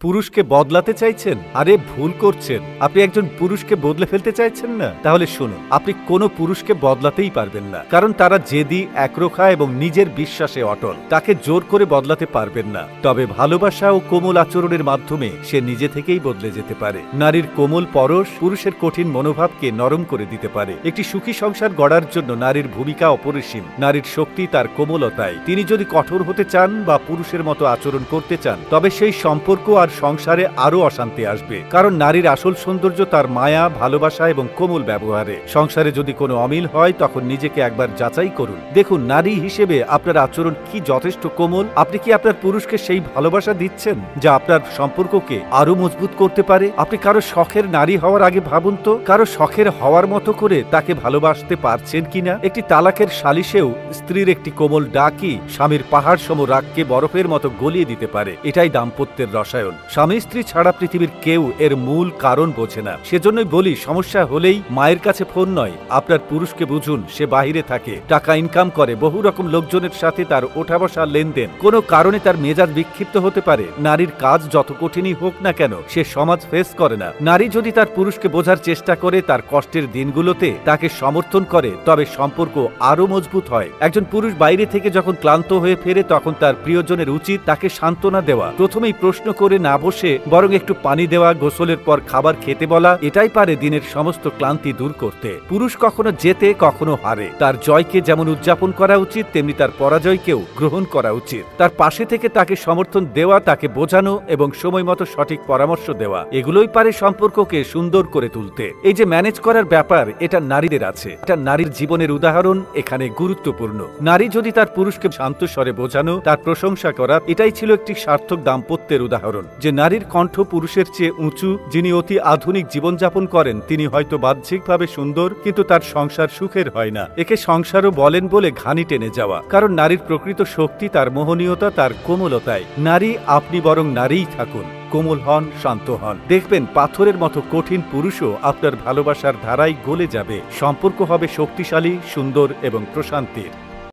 পুরুষকে বদলাতে চাইছেন? আরে ভুল করছেন। আপনি একজন পুরুষকে বদলে ফেলতে চাইছেন না? তাহলে শুনুন, আপনি কোনো পুরুষকে বদলাতেই পারবেন না, কারণ তারা জেদি, একরোখা এবং নিজের বিশ্বাসে অটল। তাকে জোর করে বদলাতে পারবেন না। তবে ভালোবাসা ও কোমল আচরণের মাধ্যমে সে নিজে থেকেই বদলে যেতে পারে। নারীর কোমল পরশ পুরুষের কঠিন মনোভাবকে নরম করে দিতে পারে। একটি সুখী সংসার গড়ার জন্য নারীর ভূমিকা অপরিসীম। নারীর শক্তি তার কোমলতায়। তিনি যদি কঠোর হতে চান বা পুরুষের মতো আচরণ করতে চান, তবে সেই সম্পর্ক আর সংসারে আরো অশান্তি আসবে। কারণ নারীর আসল সৌন্দর্য তার মায়া, ভালোবাসা এবং কোমল ব্যবহারে। সংসারে যদি কোনো অমিল হয়, তখন নিজেকে একবার যাচাই করুন। দেখুন, নারী হিসেবে আপনার আচরণ কি যথেষ্ট কোমল? আপনি কি আপনার পুরুষকে সেই ভালোবাসা দিচ্ছেন যা আপনার সম্পর্ককে আরো মজবুত করতে পারে? আপনি কারো শখের নারী হওয়ার আগে ভাবুন তো, কারো শখের হওয়ার মতো করে তাকে ভালোবাসতে পারছেন কিনা। একটি তালাকের সালিশেও স্ত্রীর একটি কোমল ডাকই স্বামীর পাহাড় সম রাগকে বরফের মতো গলিয়ে দিতে পারে। এটাই দাম্পত্যের রসায়ন। স্বামী স্ত্রী ছাড়া পৃথিবীর কেউ এর মূল কারণ বোঝে না। সেজন্যই বলি, সমস্যা হলেই মায়ের কাছে ফোন নয়, আপনার পুরুষকে বুঝুন। সে বাহিরে থাকে, টাকা ইনকাম করে, বহু রকম লোকজনের সাথে তার ওঠা বসা, লেনদেন। কোনো কারণে তার মেজাজ বিক্ষিপ্ত হতে পারে। নারীর কাজ যত কঠিনই হোক না কেন, সে সমাজ ফেস করে না। নারী যদি তার পুরুষকে বোঝার চেষ্টা করে, তার কষ্টের দিনগুলোতে তাকে সমর্থন করে, তবে সম্পর্ক আরো মজবুত হয়। একজন পুরুষ বাইরে থেকে যখন ক্লান্ত হয়ে ফেরে, তখন তার প্রিয়জনের উচিত তাকে সান্ত্বনা দেওয়া। প্রথমেই প্রশ্ন করে না বসে বরং একটু পানি দেওয়া, গোসলের পর খাবার খেতে বলা। এটাই পারে দিনের সমস্ত ক্লান্তি দূর করতে। পুরুষ কখনো জেতে, কখনো হারে। তার জয়কে যেমন উদযাপন করা উচিত, তেমনি তার পরাজয়কেও গ্রহণ করা উচিত। তার পাশে থেকে তাকে সমর্থন দেওয়া, তাকে বোঝানো এবং সময় মতো সঠিক পরামর্শ দেওয়া, এগুলোই পারে সম্পর্ককে সুন্দর করে তুলতে। এই যে ম্যানেজ করার ব্যাপার, এটা নারীদের আছে। এটা নারীর জীবনের উদাহরণ এখানে গুরুত্বপূর্ণ। নারী যদি তার পুরুষকে শান্ত স্বরে বোঝানো, তার প্রশংসা করা, এটাই ছিল একটি সার্থক দাম্পত্যের উদাহরণ। যে নারীর কণ্ঠ পুরুষের চেয়ে উঁচু, যিনি অতি আধুনিক জীবনযাপন করেন, তিনি হয়তো বাহ্যিকভাবে সুন্দর, কিন্তু তার সংসার সুখের হয় না। একে সংসারও বলেন বলে ঘানি টেনে যাওয়া। কারণ নারীর প্রকৃত শক্তি তার মোহনীয়তা, তার কোমলতায়। নারী, আপনি বরং নারীই থাকুন। কোমল হন, শান্ত হন। দেখবেন পাথরের মতো কঠিন পুরুষও আপনার ভালোবাসার ধারায় গলে যাবে। সম্পর্ক হবে শক্তিশালী, সুন্দর এবং প্রশান্তির।